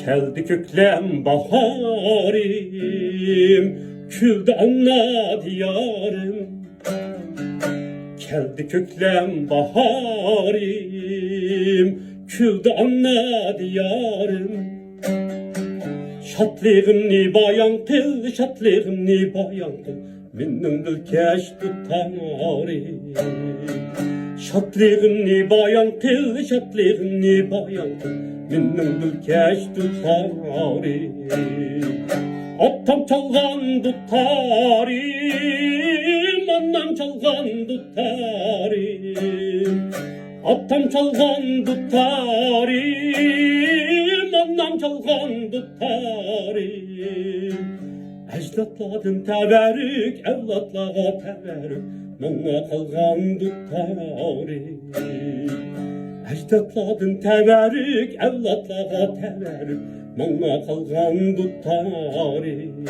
Keldi köklem baharim, küldü anna diyarım. Keldi köklem baharim, küldü anna diyarım. Şatlığımni bayan kıl, şatlığımni bayan kıl, minnin dilkeş tutarim. Şatlığımni bayan kıl, şatlığımni bayan kıl, minnin dilkeş tutarim. Attam çalgan tutarim, anam çalgan tutarim. Attam çalgan tutarim, anam çalgan tutarim. Ecdatladın teberrük, evlatlağa teberrük, bana kalgan tutarim. Ecdatladın teberrük, evlatlağa teberrük, bana kalgan tutarim.